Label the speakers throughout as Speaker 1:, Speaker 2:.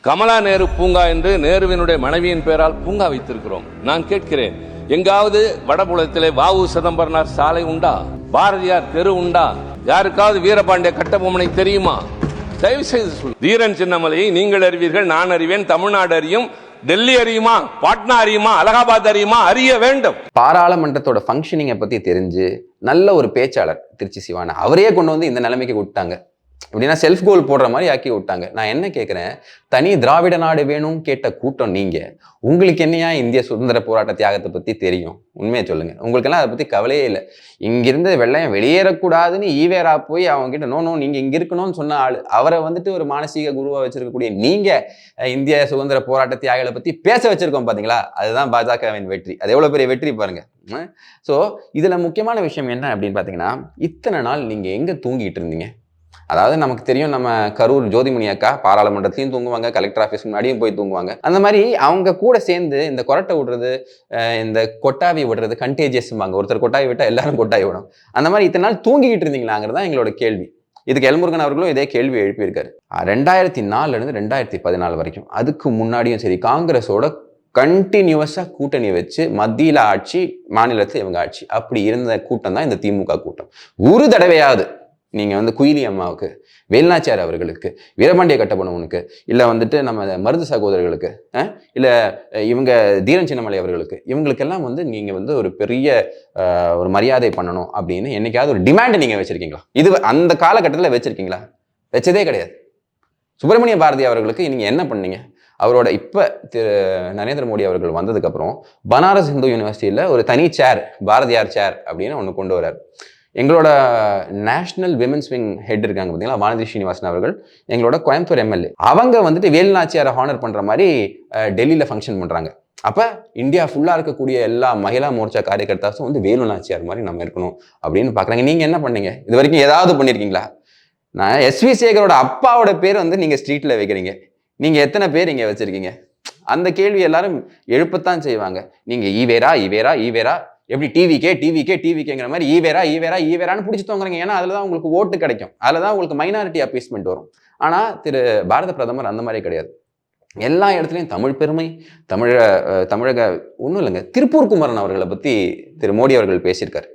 Speaker 1: கமலா நேரு பூங்கா என்று நேருவினுடைய மனைவியின் பெயரால் பூங்கா வைத்திருக்கிறோம். நான் கேட்கிறேன், எங்காவது வடபுலத்திலே வாவு சிதம்பரனார் சாலை உண்டா? பாரதியார் தெரு உண்டா? யாருக்காவது வீரபாண்டிய கட்டபொம்மனை தெரியுமா? தயவு செய்து சொல்லு. தீரன் சின்னமலையை நீங்கள் அறிவீர்கள், நான் அறிவேன், தமிழ்நாடு அறியும், டெல்லி அறியுமா, பாட்னா அறியுமா, அலகாபாத் அறியுமா? அறிய வேண்டும்.
Speaker 2: பாராளுமன்றத்தோட ஃபங்க்ஷனிங்கை பத்தி தெரிஞ்சு நல்ல ஒரு பேச்சாளர் திருச்சி சிவானா அவரையே கொண்டு வந்து இந்த நிலைமைக்கு விட்டாங்க. அப்படின்னா செல்ஃப் கோல் போடுற மாதிரி ஆக்கி விட்டாங்க. நான் என்ன கேட்குறேன், தனி திராவிட நாடு வேணும் கேட்ட கூட்டம் நீங்க. உங்களுக்கு என்னையா இந்திய சுதந்திர போராட்ட தியாகத்தை பத்தி தெரியும்? உண்மையை சொல்லுங்க. உங்களுக்கெல்லாம் அதை பத்தி கவலையே இல்லை. இங்கிருந்து வெள்ளையம் வெளியேறக்கூடாதுன்னு ஈவேரா போய் அவங்க கிட்ட நோ நீங்க இங்க இருக்கணும்னு சொன்ன ஆளு. அவரை வந்துட்டு ஒரு மானசீக குருவா வச்சிருக்கக்கூடிய நீங்க இந்திய சுதந்திர போராட்ட தியாகிகளை பத்தி பேச வச்சிருக்கோம் பாத்தீங்களா? அதுதான் பாஜகவின் வெற்றி. அது எவ்வளவு பெரிய வெற்றி பாருங்க. ஸோ இதுல முக்கியமான விஷயம் என்ன அப்படின்னு பாத்தீங்கன்னா, இத்தனை நாள் நீங்க எங்க தூங்கிட்டு இருந்தீங்க? அதாவது நமக்கு தெரியும், நம்ம கரூர் ஜோதிமணி அக்கா பாராளுமன்றத்திலையும் தூங்குவாங்க, கலெக்டர் ஆஃபீஸ் முன்னாடியும் போய் தூங்குவாங்க. அந்த மாதிரி அவங்க கூட சேர்ந்து இந்த கொரட்டை விடுறது, இந்த கொட்டாவி விடுறது கண்டேஜியஸ்பாங்க. ஒருத்தர் கொட்டாவி விட்டா எல்லாரும் கொட்டாவி விடும். அந்த மாதிரி இத்தனை நாள் தூங்கிக்கிட்டு இருந்தீங்களாங்கிறது தான் எங்களோட கேள்வி. இதுக்கு எல்முருகன் அவர்களும் இதே கேள்வி எழுப்பியிருக்காரு. 2004 2014 வரைக்கும், அதுக்கு முன்னாடியும் சரி, காங்கிரஸோட கண்டினியூவஸா கூட்டணி வச்சு மத்தியில ஆட்சி, மாநிலத்தில் இவங்க ஆட்சி, அப்படி இருந்த கூட்டம் தான் இந்த திமுக கூட்டம். ஒரு தடவையாவது நீங்க வந்து குயிலி அம்மாவுக்கு, வேலுநாச்சியார் அவர்களுக்கு, வீரபாண்டிய கட்டபொம்மனுக்கு, இல்ல வந்துட்டு நம்ம மருது சகோதரர்களுக்கு, இல்ல இவங்க தீரன் சின்னமலை அவர்களுக்கு, இவங்களுக்கெல்லாம் வந்து நீங்க வந்து ஒரு பெரிய ஒரு மரியாதை பண்ணணும் அப்படின்னு என்னைக்காவது ஒரு டிமாண்ட் நீங்க வச்சிருக்கீங்களா? இது அந்த காலகட்டத்தில் வச்சிருக்கீங்களா? வச்சதே கிடையாது. சுப்பிரமணிய பாரதி அவர்களுக்கு நீங்க என்ன பண்ணீங்க? அவரோட இப்ப நரேந்திர மோடி அவர்கள் வந்ததுக்கு அப்புறம் பனாரஸ் இந்து யூனிவர்சிட்டியில ஒரு தனி சேர், பாரதியார் சேர் அப்படின்னு ஒன்று கொண்டு வர்றாரு. எங்களோட நேஷனல் விமென்ஸ் விங் ஹெட் இருக்காங்க பார்த்தீங்களா, வானதி ஸ்ரீனிவாசன் அவர்கள், எங்களோட கோயம்புத்தூர் எம்எல்ஏ, அவங்க வந்துட்டு வேலுநாச்சியாரை ஹானர் பண்ற மாதிரி டெல்லியில ஃபங்க்ஷன் பண்றாங்க. அப்ப இந்தியா ஃபுல்லா இருக்கக்கூடிய எல்லா மகிழா மோர்ச்சா காரியகர்த்தாஸும் வந்து வேலுநாச்சியார் மாதிரி நம்ம இருக்கணும் அப்படின்னு பாக்குறாங்க. நீங்க என்ன பண்ணீங்க? இது வரைக்கும் ஏதாவது பண்ணிருக்கீங்களா? நான் எஸ்வி சேகரோட அப்பாவோட பேர் வந்து நீங்க ஸ்ட்ரீட்ல வைக்கிறீங்க. நீங்க எத்தனை பேர் இங்க வச்சிருக்கீங்க? அந்த கேள்வி எல்லாரும் எழுப்பத்தான் செய்வாங்க. நீங்க ஈவேரா ஈவேரா ஈவேரா, எப்படி டிவிக்கேங்கிற மாதிரி ஈவேரான்னு பிடிச்சி தோங்குறீங்க. ஏன்னா அதுலதான் உங்களுக்கு ஓட்டு கிடைக்கும், அதுலதான் உங்களுக்கு மைனாரிட்டி அப்பீஸ்மெண்ட் வரும். ஆனா திரு பாரத பிரதமர் அந்த மாதிரி கிடையாது. எல்லா இடத்துலையும் தமிழ் பெருமை, தமிழக ஒன்றும் இல்லைங்க. திருப்பூர் குமரன் அவர்களை பத்தி திரு மோடி அவர்கள் பேசியிருக்காரு.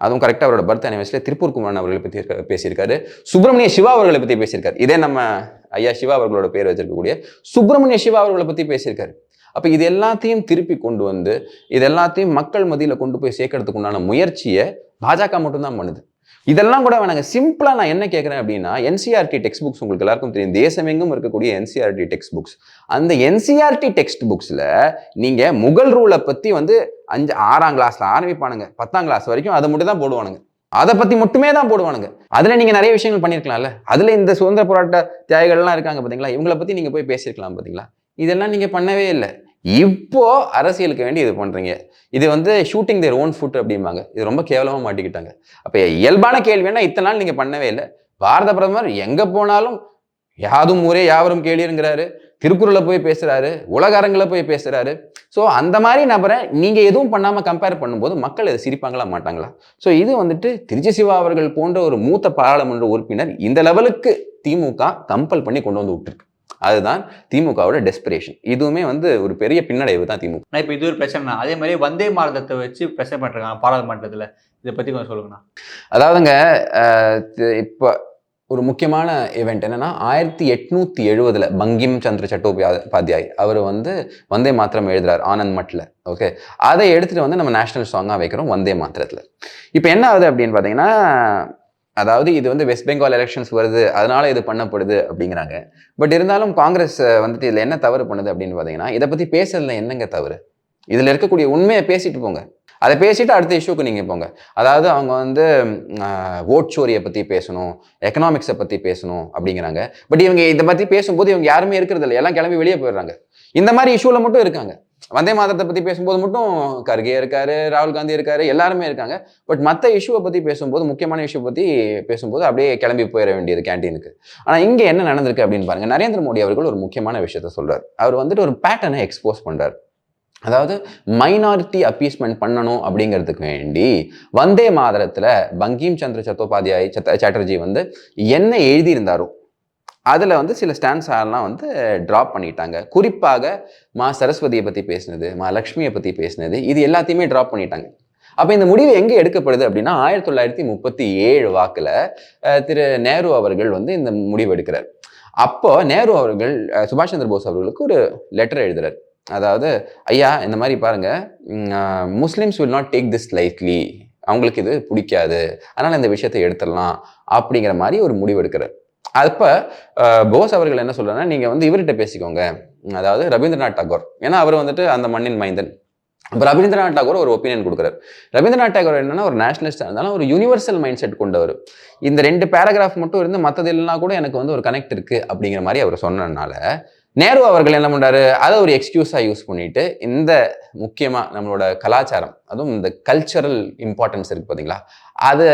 Speaker 2: அதுவும் கரெக்டாக அவரோட பர்த் அனிவர்சரியில் திருப்பூர் குமரன் அவர்களை பற்றி பேசியிருக்காரு. சுப்பிரமணிய சிவா அவர்களை பற்றி பேசியிருக்காரு. இதே நம்ம ஐயா சிவா அவர்களோட பேர் வச்சிருக்கக்கூடிய சுப்பிரமணிய சிவா அவர்களை பற்றி பேசியிருக்காரு. அப்போ இது எல்லாத்தையும் திருப்பி கொண்டு வந்து இது எல்லாத்தையும் மக்கள் மத்தியில் கொண்டு போய் சேர்க்கறதுக்கு உண்டான முயற்சியை பாஜக மட்டும்தான் பண்ணுது. இதெல்லாம் கூட வேணாங்க. சிம்பிளா நான் என்ன கேட்குறேன் அப்படின்னா, என்சிஆர்டி டெக்ஸ்ட் புக்ஸ் உங்களுக்கு எல்லாருக்கும் தெரியும், தேசமெங்கும் இருக்கக்கூடிய என்சிஆர்டி டெக்ஸ்ட் புக்ஸ். அந்த என்சிஆர்டி டெக்ஸ்ட் புக்ஸ்ல நீங்க முகல் ரூலை பத்தி வந்து 6ஆம் கிளாஸ்ல ஆரம்பிப்பானுங்க, 10ஆம் கிளாஸ் வரைக்கும் அதை மட்டும் தான் போடுவானுங்க. அதை பத்தி மட்டுமே தான் போடுவானுங்க. அதுல நீங்க நிறைய விஷயங்கள் பண்ணிருக்கலாம்ல. அதுல இந்த சுதந்திர போராட்ட தியாகிகள்லாம் இருக்காங்க பாத்தீங்களா, இவங்களை பத்தி நீங்க போய் பேசியிருக்கலாம் பாத்தீங்களா. இதெல்லாம் நீங்க பண்ணவே இல்லை. இப்போ அரசியலுக்கு வேண்டி இது பண்றீங்க. இது வந்து ஷூட்டிங் தேர் ஓன் ஃபுட் அப்படிம்பாங்க. இது ரொம்ப கேவலமா மாட்டிக்கிட்டாங்க. அப்ப இயல்பான கேள்வின்னா இத்தனை நாள் நீங்க பண்ணவே இல்லை. பாரத பிரதமர் எங்க போனாலும் யாதும் ஊரே யாவரும் கேளீருங்கிறாரு, திருக்குறளை போய் பேசுறாரு, உலக அரங்கில் போய் பேசுறாரு. ஸோ அந்த மாதிரி நபரை நீங்க எதுவும் பண்ணாம கம்பேர் பண்ணும்போது மக்கள் இதை சிரிப்பாங்களா மாட்டாங்களா? ஸோ இது வந்துட்டு திருச்சி சிவா அவர்கள் போன்ற ஒரு மூத்த பாராளுமன்ற உறுப்பினர் இந்த லெவலுக்கு திமுக கம்பல் பண்ணி கொண்டு வந்து விட்டுருக்கு. அதுதான் திமுகவோட டெஸ்பிரேஷன். இதுவுமே வந்து ஒரு பெரிய பின்னடைவு தான் திமுக.
Speaker 3: இப்போ இது ஒரு பிரச்சனை. அதே மாதிரி வந்தே பாரதத்தை வச்சு பிரச்சனை பண்றாங்க பாராளுமன்றத்தில். இதை பத்தி கொஞ்சம் சொல்லுங்கண்ணா.
Speaker 2: அதாவதுங்க, இப்போ ஒரு முக்கியமான ஈவெண்ட் என்னன்னா, 1870 பங்கிம் சந்திர சட்டோபாத்யாய் அவர் வந்து வந்தே மாத்திரம் எழுதுறாரு ஆனந்த் மட்ல. ஓகே, அதை எடுத்துட்டு வந்து நம்ம நேஷனல் சாங்கா வைக்கிறோம் வந்தே மாத்திரத்துல. இப்போ என்ன ஆகுது அப்படின்னு பாத்தீங்கன்னா, அதாவது இது வந்து வெஸ்ட் பெங்கால் எலெக்ஷன்ஸ் வருது, அதனால இது பண்ணப்படுது அப்படிங்கிறாங்க. பட் இருந்தாலும் காங்கிரஸ் வந்துட்டு இதுல என்ன தவறு பண்ணுது அப்படின்னு பாத்தீங்கன்னா, இதை பத்தி பேசுறதுல என்னங்க தவறு? இதுல இருக்கக்கூடிய உண்மையை பேசிட்டு போங்க. அதை பேசிட்டு அடுத்த இஷ்யூக்கு நீங்க போங்க. அதாவது அவங்க வந்து ஓட் சோரியை பத்தி பேசணும், எக்கனாமிக்ஸை பத்தி பேசணும் அப்படிங்கிறாங்க. பட் இவங்க இதை பத்தி பேசும்போது இவங்க யாருமே இருக்கிறது இல்லை, எல்லாம் கிளம்பி வெளியே போயிடுறாங்க. இந்த மாதிரி இஷ்யூல மட்டும் இருக்காங்க. வந்தே மாதத்தை பத்தி பேசும்போது மட்டும் கர்கே இருக்காரு, ராகுல் காந்தி இருக்காரு, எல்லாருமே இருக்காங்க. பட் மற்ற இஷ்யூவை பத்தி பேசும்போது, முக்கியமான இஷ்யூ பத்தி பேசும்போது அப்படியே கிளம்பி போயிட வேண்டியது கேண்டீனுக்கு. ஆனா இங்க என்ன நடந்திருக்கு அப்படின்னு பாருங்க. நரேந்திர மோடி அவர்கள் ஒரு முக்கியமான விஷயத்த சொல்றாரு. அவர் வந்துட்டு ஒரு பேட்டர்னை எக்ஸ்போஸ் பண்றாரு. அதாவது மைனாரிட்டி அப்பீஸ்மெண்ட் பண்ணணும் அப்படிங்கிறதுக்கு வேண்டி வந்தே மாதரத்துல பங்கிம் சந்திர சட்டோபாத்யாய் சாட்டர்ஜி வந்து என்ன எழுதியிருந்தாரோ அதில் வந்து சில ஸ்டான்ஸாலாம் வந்து ட்ராப் பண்ணிட்டாங்க. குறிப்பாக மா சரஸ்வதியை பற்றி பேசினது, மா லக்ஷ்மியை பற்றி பேசினது, இது எல்லாத்தையுமே ட்ராப் பண்ணிட்டாங்க. அப்போ இந்த முடிவு எங்கே எடுக்கப்படுது அப்படின்னா 1937 வாக்கில் திரு நேரு அவர்கள் வந்து இந்த முடிவு எடுக்கிறார். அப்போ நேரு அவர்கள் சுபாஷ் சந்திர போஸ் அவர்களுக்கு ஒரு லெட்டர் எழுதுறாரு. அதாவது, ஐயா இந்த மாதிரி பாருங்க, Muslims will not take this lightly, அவங்களுக்கு இது பிடிக்காது, அதனால் இந்த விஷயத்தை எடுத்துடலாம் அப்படிங்கிற மாதிரி ஒரு முடிவு எடுக்கிறார். அப்போ போஸ் அவர்கள் என்ன சொல்றாருன்னா, நீங்கள் வந்து இவர்கிட்ட பேசிக்கோங்க, அதாவது ரவீந்திரநாத் டாகோர், ஏன்னா அவர் வந்துட்டு அந்த மண்ணின் மைந்தன். அப்போ ரவீந்திரநாத் டாகோர் ஒரு ஒப்பீனியன் கொடுக்குறாரு. ரவீந்திரநாத் டாகோர் என்னன்னா ஒரு நேஷனலிஸ்டாக இருந்தாலும் ஒரு யூனிவர்சல் மைண்ட் செட் கொண்டவர். இந்த 2 பேராகிராஃப் மட்டும் இருந்து மற்றது இல்லைனா கூட எனக்கு வந்து ஒரு கனெக்ட் இருக்கு அப்படிங்கிற மாதிரி அவர் சொன்னதுனால நேரு அவர்கள் என்ன பண்றாரு, அதை ஒரு எக்ஸ்கியூஸாக யூஸ் பண்ணிட்டு இந்த முக்கியமாக நம்மளோட கலாச்சாரம், அதுவும் இந்த கல்ச்சரல் இம்பார்ட்டன்ஸ் இருக்கு பார்த்தீங்களா, அதை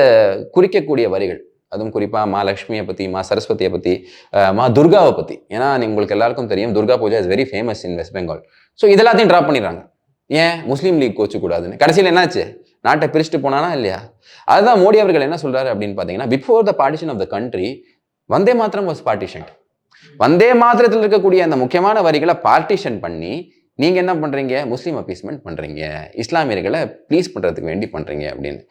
Speaker 2: குறிக்கக்கூடிய வரிகள், அதுவும் குறிப்பாக மா லக்ஷ்மியை பற்றி, மா சரஸ்வதியை பற்றி, மா துர்காவை பற்றி, ஏன்னா உங்களுக்கு எல்லாருக்கும் தெரியும் Durga Puja is very famous in West Bengal. So இதெல்லாத்தையும் ட்ராப் பண்ணிடுறாங்க. ஏன் முஸ்லீம் லீக் கோச்சக்கூடாதுன்னு. கடைசியில் என்னாச்சு, நாட்டை பிரிச்சுட்டு போனானா இல்லையா? அதுதான் மோடி அவர்கள் என்ன சொல்றாரு அப்படின்னு பார்த்தீங்கன்னா, before the partition of the country வந்தே மாத்திரம் வாஸ் பார்ட்டிஷன். வந்தே மாத்திரத்தில் இருக்கக்கூடிய அந்த முக்கியமான வரிகளை பார்ட்டிஷன் பண்ணி நீங்க என்ன பண்றீங்க, முஸ்லீம் அப்பீஸ்மெண்ட் பண்றீங்க, இஸ்லாமியர்களை ப்ளீஸ் பண்றதுக்கு வேண்டி பண்றீங்க அப்படின்னு.